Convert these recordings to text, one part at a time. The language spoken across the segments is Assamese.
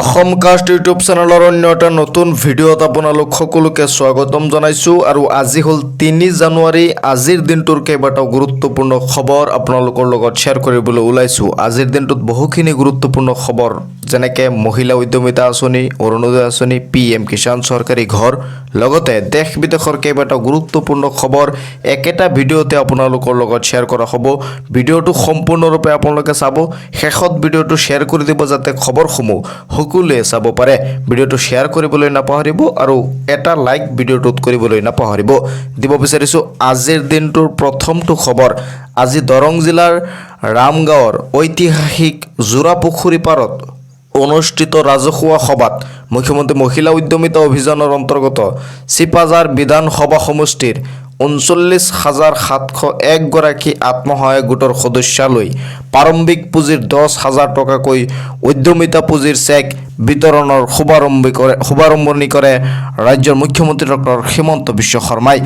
অসম কাষ্ট ইউটিউব চেনেলৰ অন্য এটা নতুন ভিডিঅ'ত আপোনালোক সকলোকে স্বাগতম জনাইছোঁ আৰু আজি হ'ল 3 জানুৱাৰী। আজিৰ দিনটোৰ কেইবাটাও গুৰুত্বপূৰ্ণ খবৰ আপোনালোকৰ লগত শ্বেয়াৰ কৰিবলৈ ওলাইছোঁ। আজিৰ দিনটোত বহুখিনি গুৰুত্বপূৰ্ণ খবৰ যেনেকৈ মহিলা উদ্যমিতা আঁচনি, অৰুণোদয় আঁচনি, PM কিষাণ চৰকাৰী ঘৰ, লগতে দেশ বিদেশৰ কেইবাটাও গুৰুত্বপূৰ্ণ খবৰ একেটা ভিডিঅ'তে আপোনালোকৰ লগত শ্বেয়াৰ কৰা হ'ব। ভিডিঅ'টো সম্পূৰ্ণৰূপে আপোনালোকে চাব, শেষত ভিডিঅ'টো শ্বেয়াৰ কৰি দিব যাতে খবৰসমূহ সকলোৱে চাব পাৰে। ভিডিঅ'টো শ্বেয়াৰ কৰিবলৈ নাপাহৰিব আৰু এটা লাইক ভিডিঅ'টোত কৰিবলৈ নাপাহৰিব। দিব বিচাৰিছোঁ আজিৰ দিনটোৰ প্ৰথমটো খবৰ। আজি দৰং জিলাৰ ৰামগাঁৱৰ ঐতিহাসিক জোৰাপুখুৰী পাৰত অনুষ্ঠিত ৰাজহুৱা সভাত মুখ্যমন্ত্ৰী মহিলা উদ্যমিতা অভিযানৰ অন্তৰ্গত চিপাঝাৰ বিধানসভা সমষ্টিৰ 39,701 গৰাকী আত্মসহায়ক গোটৰ সদস্যালৈ প্ৰাৰম্ভিক পুঁজিৰ 10,000 টকাকৈ উদ্যমিতা পুঁজিৰ চেক বিতৰণৰ শুভাৰম্ভণি কৰে ৰাজ্যৰ মুখ্যমন্ত্ৰী ডক্টৰ হিমন্ত বিশ্ব শৰ্মাই।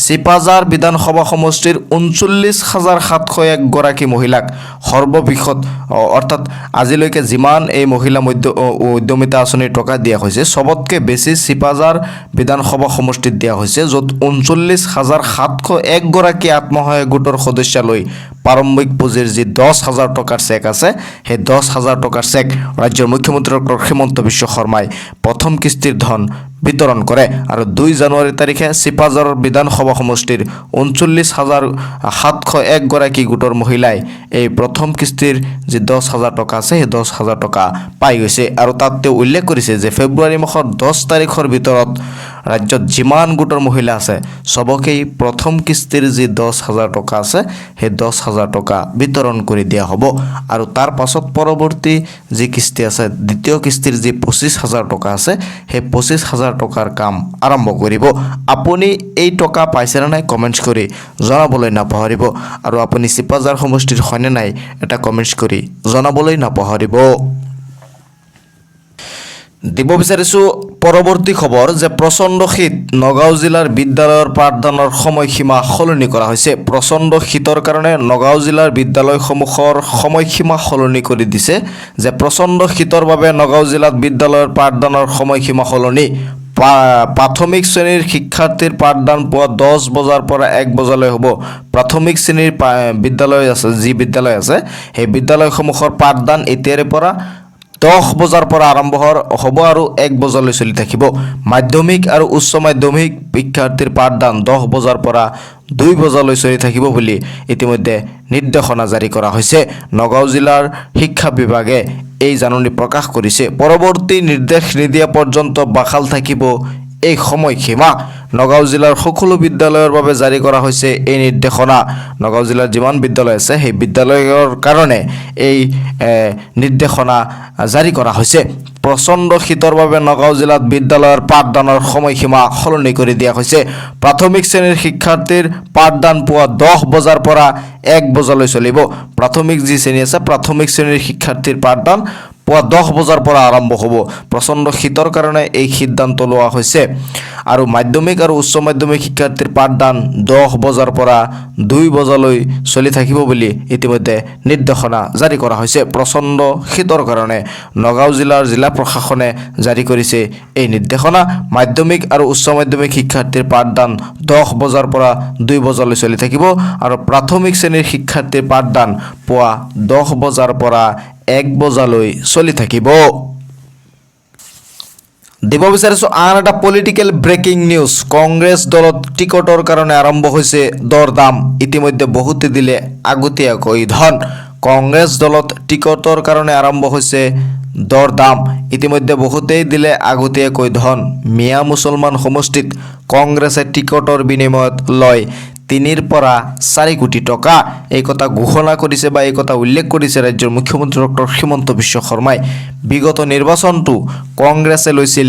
চিপাঝাৰ বিধানসভা সমষ্টিৰ 39,701 গৰাকী মহিলাক সৰ্ববৃহৎ অৰ্থাৎ আজিলৈকে যিমান এই মহিলা উদ্যমিতা আঁচনিৰ টকা দিয়া হৈছে চবতকৈ বেছি চিপাঝাৰ বিধানসভা সমষ্টিত দিয়া হৈছে, য'ত 39,701 গৰাকী আত্মসহায়ক গোটৰ সদস্যালৈ প্ৰাৰম্ভিক পুঁজিৰ যি 10,000 টকাৰ চেক আছে সেই 10,000 টকাৰ চেক ৰাজ্যৰ মুখ্যমন্ত্ৰী ডক্টৰ হিমন্ত বিশ্ব শৰ্মাই প্ৰথম কিস্তিৰ ধন বিতৰণ কৰে। আৰু 2 জানুৱাৰী তাৰিখে চিপাঝাৰৰ বিধানসভা সমষ্টিৰ 39,701 গৰাকী গোটৰ মহিলাই এই প্ৰথম কিস্তিৰ যি 10,000 টকা আছে সেই 10,000 টকা পাই গৈছে। আৰু তাত তেওঁ উল্লেখ কৰিছে যে ফেব্ৰুৱাৰী মাহৰ 10 তাৰিখৰ ভিতৰত ৰাজ্যত যিমান গোটৰ মহিলা আছে চবকেই প্ৰথম কিস্তিৰ যি 10,000 টকা আছে সেই 10,000 টকা বিতৰণ কৰি দিয়া হ'ব। আৰু তাৰ পাছত পৰৱৰ্তী যি কিস্তি আছে, দ্বিতীয় কিস্তিৰ যি 25,000 টকা আছে সেই 25,000 টকাৰ কাম আৰম্ভ কৰিব। আপুনি এই টকা পাইছেনে নাই কমেণ্টছ কৰি জনাবলৈ নাপাহৰিব। আৰু আপুনি চিপাঝাৰ সমষ্টিৰ হয়নে নাই এটা কমেণ্টছ কৰি জনাবলৈ নাপাহৰিব। দিব বিচাৰিছোঁ পৰৱৰ্তী খবৰ যে প্ৰচণ্ড শীত, নগাঁও জিলাৰ বিদ্যালয়ৰ পাঠদানৰ সময়সীমা সলনি কৰা হৈছে। প্ৰচণ্ড শীতৰ কাৰণে নগাঁও জিলাৰ বিদ্যালয়সমূহৰ সময়সীমা সলনি কৰি দিছে। যে প্ৰচণ্ড শীতৰ বাবে নগাঁও জিলাত বিদ্যালয়ৰ পাঠদানৰ সময়সীমা সলনি। প্ৰাথমিক শ্ৰেণীৰ শিক্ষাৰ্থীৰ পাঠদান পুৱা 10 বজাৰ পৰা 1 বজালৈ হ'ব। প্ৰাথমিক শ্ৰেণীৰ বিদ্যালয় আছে, যি বিদ্যালয় আছে সেই বিদ্যালয়সমূহৰ পাঠদান এতিয়াৰে পৰা 10 বজাৰ পৰা আৰম্ভ হ'ব আৰু 1 বজালৈ চলি থাকিব। মাধ্যমিক আৰু উচ্চ মাধ্যমিক শিক্ষাৰ্থীৰ পাঠদান 10 বজাৰ পৰা 2 বজালৈ চলি থাকিব বুলি ইতিমধ্যে নিৰ্দেশনা জাৰি কৰা হৈছে। নগাঁও জিলাৰ শিক্ষা বিভাগে এই জাননী প্ৰকাশ কৰিছে। পৰৱৰ্তী নিৰ্দেশ নিদিয়া পৰ্যন্ত বাখাল থাকিব এই সময়সীমা। নগাঁও জিলাৰ সকলো বিদ্যালয়ৰ বাবে জাৰি কৰা হৈছে এই নিৰ্দেশনা। নগাঁও জিলাৰ যিমান বিদ্যালয় আছে সেই বিদ্যালয়ৰ কাৰণে এই নিৰ্দেশনা জাৰি কৰা হৈছে। প্ৰচণ্ড শীতৰ বাবে নগাঁও জিলাত বিদ্যালয়ৰ পাঠদানৰ সময়সীমা সলনি কৰি দিয়া হৈছে। প্ৰাথমিক শ্ৰেণীৰ শিক্ষাৰ্থীৰ পাঠদান পুৱা 10 বজাৰ পৰা 1 বজালৈ চলিব। প্ৰাথমিক যি শ্ৰেণী আছে প্ৰাথমিক শ্ৰেণীৰ শিক্ষাৰ্থীৰ পাঠদান পুৱা 10 বজাৰ পৰা আৰম্ভ হ'ব। প্ৰচণ্ড শীতৰ কাৰণে এই সিদ্ধান্ত লোৱা হৈছে। আৰু মাধ্যমিক আৰু উচ্চ মাধ্যমিক শিক্ষাৰ্থীৰ পাঠদান 10 বজাৰ পৰা 2 বজালৈ চলি থাকিব বুলি ইতিমধ্যে নিৰ্দেশনা জাৰি কৰা হৈছে। প্ৰচণ্ড শীতৰ কাৰণে নগাঁও জিলাৰ জিলা প্ৰশাসনে জাৰি কৰিছে এই নিৰ্দেশনা। মাধ্যমিক আৰু উচ্চ মাধ্যমিক শিক্ষাৰ্থীৰ পাঠদান 10 বজাৰ পৰা 2 বজালৈ চলি থাকিব। আৰু প্ৰাথমিক শ্ৰেণীৰ শিক্ষাৰ্থীৰ পাঠদান পুৱা 10 বজাৰ পৰা 1 বজালৈ চলি থাকিব। দিব বিচাৰিছোঁ আন এটা পলিটিকেল ব্ৰেকিং নিউজ। কংগ্ৰেছ দলত টিকটৰ কাৰণে আৰম্ভ হৈছে দৰ-দাম। ইতিমধ্যে বহুতে দিলে আগতীয়াকৈ ধন। কংগ্ৰেছ দলত টিকটৰ কাৰণে আৰম্ভ হৈছে দৰ-দাম। ইতিমধ্যে বহুতেই দিলে আগতীয়াকৈ ধন। মিয়া মুছলমান সমষ্টিত কংগ্ৰেছে টিকটৰ বিনিময়ত লয় 3 পৰা 4 কোটি টকা। এই কথা ঘোষণা কৰিছে বা এই কথা উল্লেখ কৰিছে ৰাজ্যৰ মুখ্যমন্ত্ৰী ডক্টৰ হিমন্ত বিশ্ব শৰ্মাই। বিগত নিৰ্বাচনটো কংগ্ৰেছে লৈছিল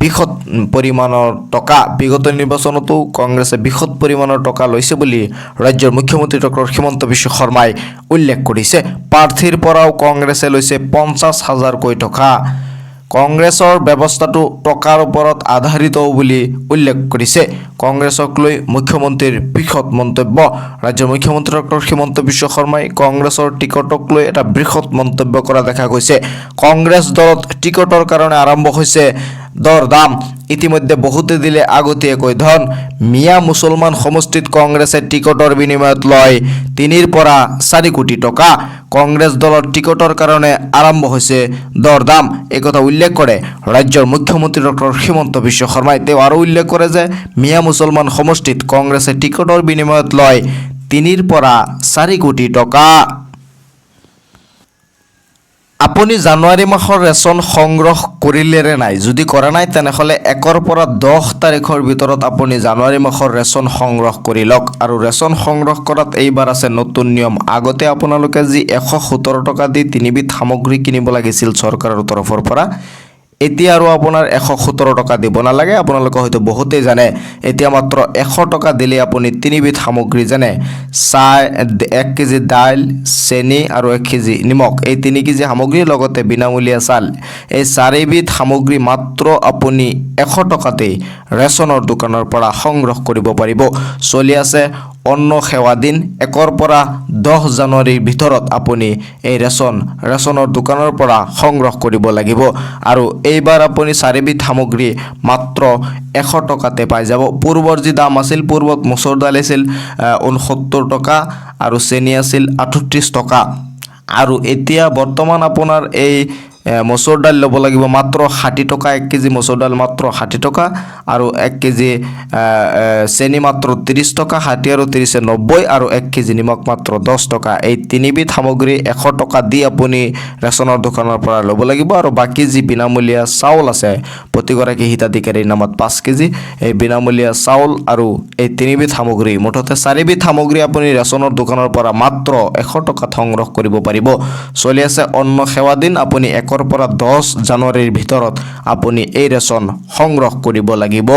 বৃহৎ পৰিমাণৰ টকা। বিগত নিৰ্বাচনতো কংগ্ৰেছে বৃহৎ পৰিমাণৰ টকা লৈছে বুলি ৰাজ্যৰ মুখ্যমন্ত্ৰী ডক্টৰ হিমন্ত বিশ্ব শৰ্মাই উল্লেখ কৰিছে। প্ৰাৰ্থীৰ পৰাও কংগ্ৰেছে লৈছে 50,000কৈ টকা। কংগ্ৰেছৰ ব্যৱস্থাটো টকাৰ ওপৰত আধাৰিত বুলি উল্লেখ কৰিছে। কংগ্ৰেছক লৈ মুখ্যমন্ত্ৰীৰ বৃহৎ মন্তব্য। ৰাজ্যৰ মুখ্যমন্ত্ৰী ডক্টৰ হিমন্ত বিশ্ব শৰ্মাই কংগ্ৰেছৰ টিকটক লৈ এটা বৃহৎ মন্তব্য কৰা দেখা গৈছে। কংগ্ৰেছ দলত টিকটৰ কাৰণে আৰম্ভ হৈছে দৰ-দাম। ইতিমধ্যে বহুতে দিলে আগতীয়াকৈ ধন। মিয়া মুছলমান সমষ্টিত কংগ্ৰেছে টিকটৰ বিনিময়ত লয় 3 পৰা 4 কোটি টকা। কংগ্ৰেছ দলৰ টিকটৰ কাৰণে আৰম্ভ হৈছে দৰ-দাম, একথা উল্লেখ কৰে ৰাজ্যৰ মুখ্যমন্ত্ৰী ডক্টৰ হিমন্ত বিশ্ব শৰ্মাই। তেওঁ আৰু উল্লেখ কৰে যে মিয়া মুছলমান সমষ্টিত কংগ্ৰেছে টিকটৰ বিনিময়ত লয় 3 পৰা 4 কোটি টকা। আপুনি জানুৱাৰী মাহৰ ৰেচন সংগ্ৰহ কৰিলেনে নাই? যদি কৰা নাই তেনেহ'লে 1 পৰা 10 তাৰিখৰ ভিতৰত আপুনি জানুৱাৰী মাহৰ ৰেচন সংগ্ৰহ কৰি লওক। আৰু ৰেচন সংগ্ৰহ কৰাত এইবাৰ আছে নতুন নিয়ম। আগতে আপোনালোকে যি 117 টকা দি 3 বিধ সামগ্ৰী কিনিব লাগিছিল চৰকাৰৰ তৰফৰ পৰা, এতিয়া আৰু আপোনাৰ 117 টকা দিব নালাগে। আপোনালোকে হয়তো বহুতেই জানে, এতিয়া মাত্ৰ 100 টকা দিলে আপুনি 3 বিধ সামগ্ৰী যেনে 1 কেজি দাইল, চেনি আৰু 1 কেজি নিমখ, এই 3 কেজি সামগ্ৰীৰ লগতে বিনামূলীয়া চাল, এই 4 বিধ সামগ্ৰী মাত্ৰ আপুনি 100 টকাতেই ৰেচনৰ দোকানৰ পৰা সংগ্ৰহ কৰিব পাৰিব। চলি আছে অন্ন সেৱা দিন। 1 পৰা 10 জানুৱাৰীৰ ভিতৰত আপুনি এই ৰেচনৰ দোকানৰ পৰা সংগ্ৰহ কৰিব লাগিব। আৰু এইবাৰ আপুনি 4 বিধ সামগ্ৰী মাত্ৰ 100 টকাতে পাই যাব। পূৰ্বৰ যি দাম আছিল, পূৰ্বত মচুৰ দাইল আছিল 69 টকা আৰু চেনি আছিল 38 টকা। আৰু এতিয়া বৰ্তমান আপোনাৰ এই মচুৰ দাইল ল'ব লাগিব মাত্ৰ 60 টকা। 1 কেজি মচুৰ দাইল মাত্ৰ 60 টকা আৰু 1 কেজি চেনি মাত্ৰ 30 টকা। 60 আৰু 30 90 আৰু 1 কেজি নিমখ মাত্ৰ 10 টকা। এই 3 বিধ সামগ্ৰী 100 টকা দি আপুনি ৰেচনৰ দোকানৰ পৰা ল'ব লাগিব। আৰু বাকী যি বিনামূলীয়া চাউল আছে প্ৰতিগৰাকী হিতাধিকাৰীৰ নামত 5 কেজি, এই বিনামূলীয়া চাউল আৰু এই 3 বিধ সামগ্ৰী মুঠতে 4 বিধ সামগ্ৰী আপুনি ৰেচনৰ দোকানৰ পৰা মাত্ৰ 100 টকাত সংগ্ৰহ কৰিব পাৰিব। চলি আছে অন্ন সেৱা দিন। আপুনি 1 পৰা 10 জানুৱাৰীৰ ভিতৰত আপুনি এই ৰেচন সংগ্ৰহ কৰিব লাগিব।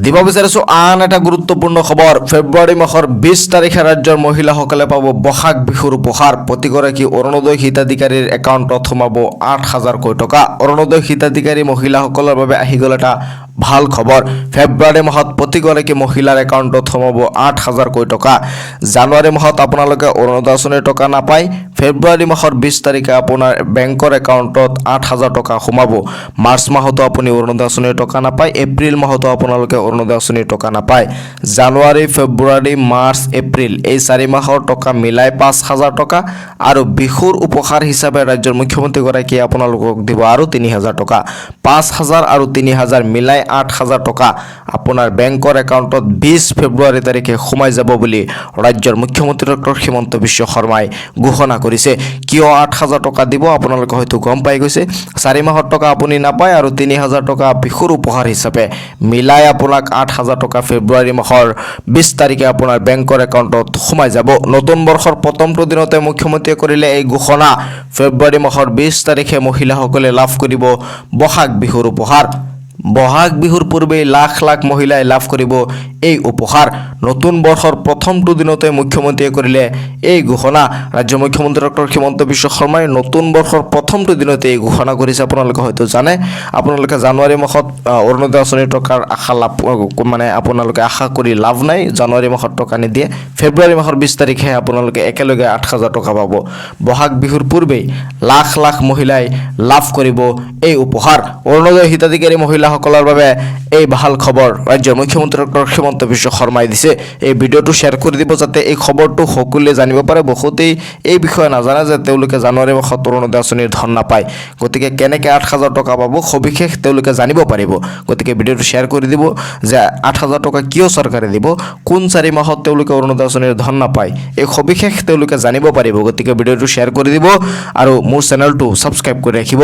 দিব বিচাৰিছোঁ আন এটা গুৰুত্বপূৰ্ণ খবৰ। ফেব্ৰুৱাৰী মাহৰ 20 তাৰিখে ৰাজ্যৰ মহিলাসকলে পাব বহাগ বিহুৰ উপহাৰ। প্ৰতিগৰাকী অৰুণোদয় হিতাধিকাৰীৰ একাউণ্টত সোমাব 8,000কৈ টকা। অৰুণোদয় হিতাধিকাৰী মহিলাসকলৰ বাবে আহি গ'ল এটা ভাল খবৰ। ফেব্ৰুৱাৰী মাহত প্ৰতিগৰাকী মহিলাৰ একাউণ্টত সোমাব 8,000কৈ টকা। জানুৱাৰী মাহত আপোনালোকে অৰুণোদয় আঁচনিৰ টকা নাপায়। ফেব্ৰুৱাৰী মাহৰ 20 তাৰিখে আপোনাৰ বেংকৰ একাউণ্টত 8,000 টকা সোমাব। মাৰ্চ মাহতো আপুনি অৰুণোদয় আঁচনিৰ টকা নাপায়। এপ্ৰিল মাহতো আপোনালোকে অৰুণোদয় আঁচনিৰ টকা নাপায়। জানুৱাৰী, ফেব্ৰুৱাৰী, মাৰ্চ, এপ্ৰিল এই 4 মাহৰ টকা মিলাই 5,000 টকা। আৰু বিহুৰ উপহাৰ হিচাপে ৰাজ্যৰ মুখ্যমন্ত্ৰীগৰাকীয়ে আপোনালোকক দিব আৰু 3,000 টকা। 5,000 আৰু 3,000 মিলাই 8,000 টকা আপোনাৰ বেংকৰ একাউণ্টত 20 ফেব্ৰুৱাৰী তাৰিখে সোমাই যাব বুলি ৰাজ্যৰ মুখ্যমন্ত্ৰী ডক্টৰ হিমন্ত বিশ্ব শৰ্মাই ঘোষণা কৰিছে। কিয় 8,000 টকা দিব আপোনালোকে হয়তো গম পাই গৈছে। 4 মাহৰ টকা আপুনি নাপায় আৰু 3,000 টকা বিহুৰ উপহাৰ হিচাপে মিলাই আপোনাক 8,000 টকা ফেব্ৰুৱাৰী মাহৰ 20 তাৰিখে আপোনাৰ বেংকৰ একাউণ্টত সোমাই যাব। নতুন বৰ্ষৰ প্ৰথমটো দিনতে মুখ্যমন্ত্ৰীয়ে কৰিলে এই ঘোষণা। ফেব্ৰুৱাৰী মাহৰ 20 তাৰিখে মহিলাসকলে লাভ কৰিব বহাগ বিহুৰ উপহাৰ। বহাগ বিহুৰ পূৰ্বেই লাখ লাখ মহিলাই লাভ কৰিব এই উপহাৰ। নতুন বৰ্ষৰ প্ৰথমটো দিনতে মুখ্যমন্ত্ৰীয়ে কৰিলে এই ঘোষণা। ৰাজ্যৰ মুখ্যমন্ত্ৰী ডক্টৰ হিমন্ত বিশ্ব শৰ্মাই নতুন বৰ্ষৰ প্ৰথমটো দিনতে এই ঘোষণা কৰিছে। আপোনালোকে হয়তো জানে, আপোনালোকে জানুৱাৰী মাহত অৰুণোদয় আঁচনিৰ টকাৰ আপোনালোকে আশা কৰি লাভ নাই। জানুৱাৰী মাহত টকা নিদিয়ে। ফেব্ৰুৱাৰী মাহৰ 20 তাৰিখে আপোনালোকে একেলগে 8,000 টকা পাব। বহাগ বিহুৰ পূৰ্বেই লাখ লাখ মহিলাই লাভ কৰিব এই উপহাৰ। অৰুণোদয় হিতাধিকাৰী মহিলাসকলৰ বাবে এই ভাল খবৰ ৰাজ্যৰ মুখ্যমন্ত্ৰী ডক্টৰ হিমন্ত বিশ্ব শৰ্মাই দিছে। এই ভিডিঅ'টো শ্বেয়াৰ কৰি দিব যাতে এই খবৰটো সকলোৱে জানিব পাৰে। বহুতেই এই বিষয়ে নাজানে যে তেওঁলোকে জানুৱাৰী মাহত অৰুণোদয় আঁচনিৰ ধন নাপায়। গতিকে কেনেকৈ 8,000 টকা পাব সবিশেষ তেওঁলোকে জানিব পাৰিব। গতিকে ভিডিঅ'টো শ্বেয়াৰ কৰি দিব যে 8,000 টকা কিয় চৰকাৰে দিব, কোন 4 মাহত তেওঁলোকে অৰুণোদয় আঁচনিৰ ধন নাপায়, এই সবিশেষ তেওঁলোকে জানিব পাৰিব। গতিকে ভিডিঅ'টো শ্বেয়াৰ কৰি দিব আৰু মোৰ চেনেলটো ছাবস্ক্ৰাইব কৰি ৰাখিব।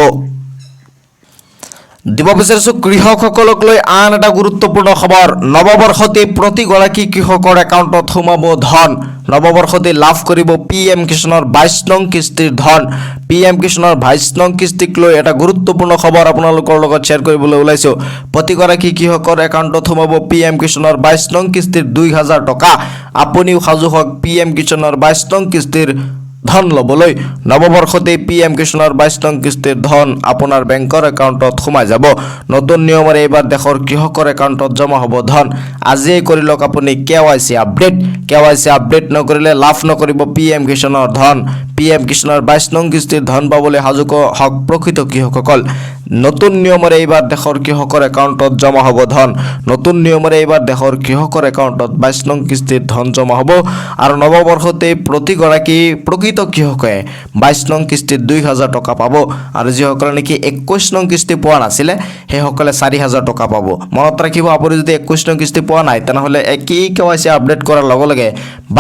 দিব বিচাৰিছোঁ কৃষকসকলক লৈ আন এটা গুৰুত্বপূৰ্ণ খবৰ। নৱবৰ্ষতে প্ৰতিগৰাকী কৃষকৰ একাউণ্টত সোমাব ধন। নৱবৰ্ষতে লাভ কৰিব PM কিষাণৰ 22 নং কিস্তিৰ ধন। PM কিষাণৰ 22 নং কিস্তিক লৈ এটা গুৰুত্বপূৰ্ণ খবৰ আপোনালোকৰ লগত শ্বেয়াৰ কৰিবলৈ ওলাইছোঁ। প্ৰতিগৰাকী কৃষকৰ একাউণ্টত সোমাব PM কিষাণৰ 22 নং কিস্তিৰ 2,000 টকা। আপুনিও সাজু হওক PM কিষাণৰ 22 নং কিস্তিৰ ধন ল'বলৈ নৱবৰ্ষতে PM কিষাণৰ 22 নং কিস্তিৰ ধন আপোনাৰ বেংকৰ একাউণ্টত সোমাই যাব নতুন নিয়মেৰে এইবাৰ দেশৰ কৃষকৰ একাউণ্টত জমা হ'ব ধন আজিয়ে কৰি লওক আপুনি KYC আপডেট নকৰিলে লাভ নকৰিব PM কিষাণৰ ধন PM কিষাণৰ 22 নং কিস্তিৰ ধন পাবলৈ সাজু হওক প্ৰকৃত কৃষকসকল নতুন নিয়মেৰে এইবাৰ দেশৰ কৃষকৰ একাউণ্টত জমা হ'ব ধন নতুন নিয়মেৰে এইবাৰ দেশৰ কৃষকৰ একাউণ্টত 22 নং কিস্তিৰ ধন জমা হ'ব আৰু নৱবৰ্ষতে প্ৰতিগৰাকী প্ৰকৃত কৃষকে 22 নং কিস্তিত 2000 টকা পাব আৰু যিসকলে নেকি 21 নং কিস্তি পোৱা নাছিলে সেইসকলে 4000 টকা পাব মনত ৰাখিব আপুনি যদি 21 নং কিস্তি পোৱা নাই তেনেহ'লে একেই KYC আপডেট কৰাৰ লগে লগে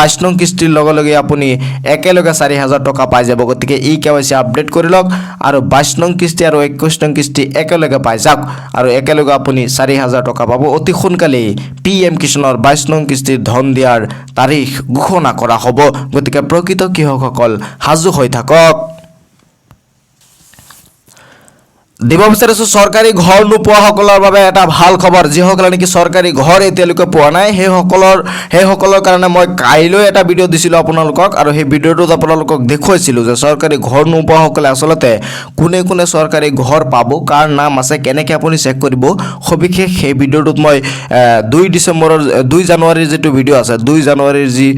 22 নং কিস্তিৰ লগে লগে আপুনি একেলগে 4000 টকা পাই যাব গতিকে এই KYC আপডেট কৰি লওক আৰু 22 নং কিস্তি আৰু 21 নং কিস্তি একেলগে পাই যাওক আৰু একেলগে আপুনি 4000 টকা পাব অতি সোনকালে PM কিষাণৰ 22 নং কিস্তিৰ ধন দিয়াৰ তাৰিখ ঘোষণা কৰা হ'ব গতিকে প্ৰকৃত কৃষকসকল সাজু হৈ থাকক দিব বিচাৰিছো চৰকাৰী ঘৰ নোপোৱাসকলৰ বাবে এটা ভাল খবৰ যিসকলে নেকি চৰকাৰী ঘৰ এতিয়ালৈকে পোৱা নাই সেইসকলৰ কাৰণে মই কাইলৈ এটা ভিডিঅ' দিছিলোঁ আপোনালোকক আৰু সেই ভিডিঅ'টোত আপোনালোকক দেখুৱাইছিলোঁ যে চৰকাৰী ঘৰ নোপোৱাসকলে আচলতে কোনে কোনে চৰকাৰী ঘৰ পাব কাৰ নাম আছে কেনেকৈ আপুনি চেক কৰিব সবিশেষ সেই ভিডিঅ'টোত মই 2 জানুৱাৰীৰ যিটো ভিডিঅ' আছে 2 জানুৱাৰীৰ যি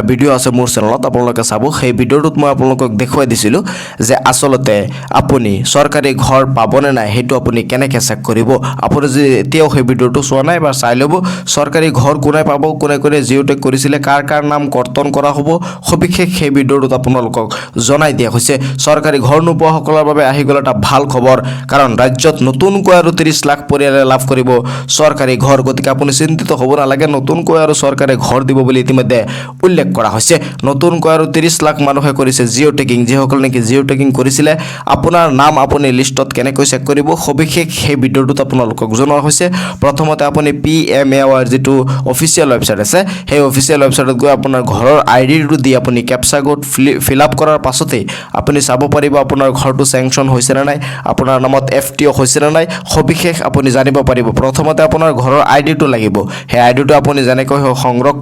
ভিডিঅ' আছে মোৰ চেনেলত আপোনালোকে চাব সেই ভিডিঅ'টোত মই আপোনালোকক দেখুৱাই দিছিলোঁ যে আচলতে আপুনি চৰকাৰী ঘৰ পাবনে নাই সেইটো আপুনি কেনেকৈ চেক কৰিব আপুনি যদি এতিয়াও সেই ভিডিঅ'টো চোৱা নাই বা চাই ল'ব চৰকাৰী ঘৰ কোনে পাব কোনে কোনে জিঅ'টেক কৰিছিলে কাৰ নাম কৰ্তন কৰা হ'ব সবিশেষ সেই ভিডিঅ'টোত আপোনালোকক জনাই দিয়া হৈছে চৰকাৰী ঘৰ নোপোৱাসকলৰ বাবে আহি গ'ল এটা ভাল খবৰ কাৰণ ৰাজ্যত নতুনকৈ আৰু 30 লাখ পৰিয়ালে লাভ কৰিব চৰকাৰী ঘৰ গতিকে আপুনি চিন্তিত হ'ব নালাগে নতুনকৈ আৰু চৰকাৰে ঘৰ দিব বুলি ইতিমধ্যে উল্লেখ কৰা হৈছে নতুনকৈ আৰু 30 লাখ মানুহে কৰিছে জিঅ'টেকিং যিসকল নেকি জিঅ'টেকিং কৰিছিলে আপোনাৰ নাম আপুনি লিষ্টত কেনেকৈ চেক কৰিব সবিশেষ সেই ভিডিঅ'টোত আপোনালোকক জনোৱা হৈছে প্ৰথমতে আপুনি PMAOৰ যিটো অফিচিয়েল ৱেবছাইট আছে সেই অফিচিয়েল ৱেবছাইটত গৈ আপোনাৰ ঘৰৰ আইডিটো দি আপুনি কেপচা কোড ফিল আপ কৰাৰ পাছতে আপুনি চাব পাৰিব আপোনাৰ ঘৰটো চেংচন হৈছে নে নাই আপোনাৰ নামত FTO হৈছে নে নাই সবিশেষ আপুনি জানিব পাৰিব প্ৰথমতে আপোনাৰ ঘৰৰ আইডিটো লাগিব সেই আইডিটো আপুনি যেনেকৈ সংগ্ৰহ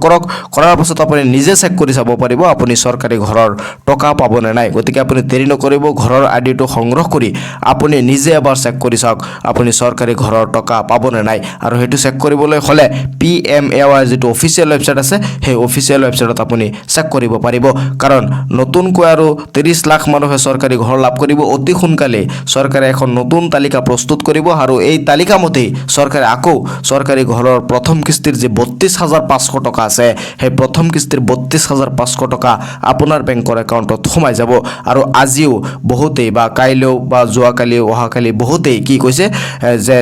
কৰাৰ পাছত আপুনি নিজে চেক কৰি চাব পাৰিব আপুনি চৰকাৰী ঘৰৰ টকা পাব নে নাই গতিকে আপুনি দেৰি নকৰিব ঘৰৰ আইডিটো সংগ্ৰহ কৰি আপুনি নিজে এবাৰ চেক কৰি চাওক আপুনি চৰকাৰী ঘৰৰ টকা পাবনে নাই আৰু হেতু চেক কৰিবলৈ হলে PMAOৰ যিটো অফিচিয়েল ৱেবছাইট আছে সেই অফিচিয়েল ৱেবছাইটত আপুনি চেক কৰিব পাৰিব কাৰণ নতুনকৈ আৰু 30 লাখ মানুহে চৰকাৰী ঘৰ লাভ কৰিব অতি সোনকালে চৰকাৰে এখন নতুন তালিকা প্ৰস্তুত কৰিব আৰু এই তালিকা মতে চৰকাৰে আকৌ চৰকাৰী ঘৰৰ প্ৰথম কিস্তিৰ যে 32500 টকা আছে সেই প্ৰথম কিস্তিৰ 32500 টকা আপোনাৰ বেংকৰ একাউণ্টত সোমাই যাব আৰু আজিও বহুতেই বা কাইলৈও বা যোৱাকালি অহাকালি বহুতেই কি কৈছে যে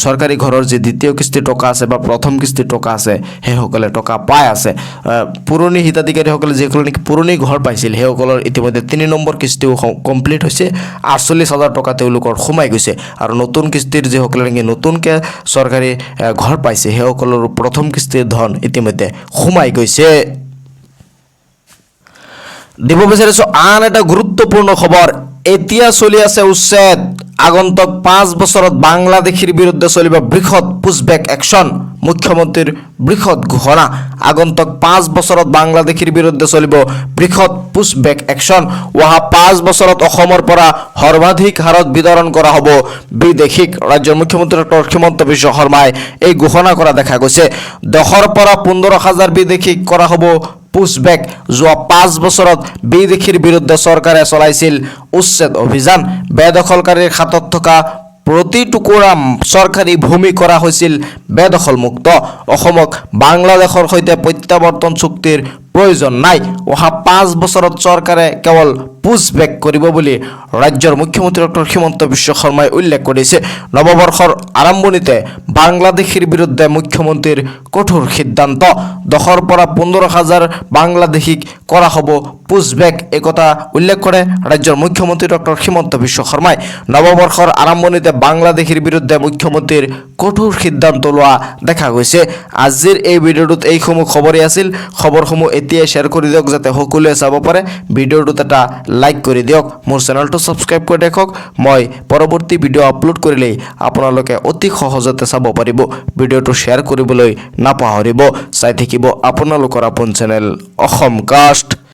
চৰকাৰী ঘৰৰ যে দ্বিতীয় কিস্তিৰ টকা আছে বা প্ৰথম কিস্তিৰ টকা আছে সেইসকলে টকা পাই আছে পুৰণি হিতাধিকাৰীসকলে যিসকলে নেকি পুৰণি ঘৰ পাইছিল সেইসকলৰ ইতিমধ্যে 3 নম্বৰ কিস্তিও কমপ্লিট হৈছে 48000 টকা তেওঁলোকৰ সোমাই গৈছে আৰু নতুন কিস্তিৰ যিসকলে নেকি নতুনকৈ চৰকাৰী ঘৰ পাইছে সেইসকলৰ প্ৰথম কিস্তিৰ ধন ইতিমধ্যে সোমাই গৈছে দিব বিচাৰিছো আন এটা গুৰুত্বপূৰ্ণ খবৰ এতিয়া চলি আছে উচ্ছেদ আগন্তুক 5 বছৰত বাংলাদেশীৰ বিৰুদ্ধে চলিব বৃহৎ পুশবেক একশন মুখ্যমন্ত্ৰীৰ বৃহৎ ঘোষণা আগন্তুক 5 বছৰত বাংলাদেশীৰ বিৰুদ্ধে চলিব বৃহৎ পুশবেক একশন অহা 5 বছৰত অসমৰ পৰা সৰ্বাধিক হাৰত বিতৰণ কৰা হ'ব বিদেশীক ৰাজ্যৰ মুখ্যমন্ত্ৰী ডক্টৰ হিমন্ত বিশ্ব শৰ্মাই এই ঘোষণা কৰা দেখা গৈছে দেশৰ পৰা 15000 বিদেশীক কৰা হ'ব পুশবেক যোৱা 5 বছৰত বিদেশীৰ বিৰুদ্ধে চৰকাৰে চলাইছিল উচ্ছেদ অভিযান বেদখলকাৰীৰ হাতত থকা প্ৰতি টুকুৰা চৰকাৰী ভূমি কৰা হৈছিল বেদখল মুক্ত অসমক বাংলাদেশৰ সৈতে প্ৰত্যাৱৰ্তন চুক্তিৰ প্ৰয়োজন নাই অহা 5 বছৰত চৰকাৰে কেৱল পুশবেক কৰিব বুলি ৰাজ্যৰ মুখ্যমন্ত্ৰী ডক্টৰ হিমন্ত বিশ্ব শৰ্মাই উল্লেখ কৰিছে নৱবৰ্ষৰ আৰম্ভণিতে বাংলাদেশীৰ বিৰুদ্ধে মুখ্যমন্ত্ৰীৰ কঠোৰ সিদ্ধান্ত দেশৰ পৰা 15000 বাংলাদেশীক কৰা হ'ব পুশবেক একথা উল্লেখ কৰে ৰাজ্যৰ মুখ্যমন্ত্ৰী ডক্টৰ হিমন্ত বিশ্ব শৰ্মাই নৱবৰ্ষৰ আৰম্ভণিতে বাংলাদেশীৰ বিৰুদ্ধে মুখ্যমন্ত্ৰীৰ কঠোৰ সিদ্ধান্ত লোৱা দেখা গৈছে আজিৰ এই ভিডিঅ'টোত এইসমূহ খবৰেই আছিল খবৰসমূহ এতিয়া শ্বেয়াৰ কৰি দিয়ক যাতে সকলোৱে চাব পাৰে ভিডিঅ'টোত এটা লাইক কৰি দিয়ক মোৰ চেনেলটো সাবস্ক্ৰাইব কৰি ৰাখক মই পৰৱৰ্তী ভিডিঅ' আপলোড কৰিলে আপোনালোকে অতি সহজতে চাব পাৰিব ভিডিঅ'টো শ্বেয়াৰ কৰিবলৈ নাপাহৰিব চাই থাকিব আপোনালোকৰ আপোন চেনেল অসম কাষ্ট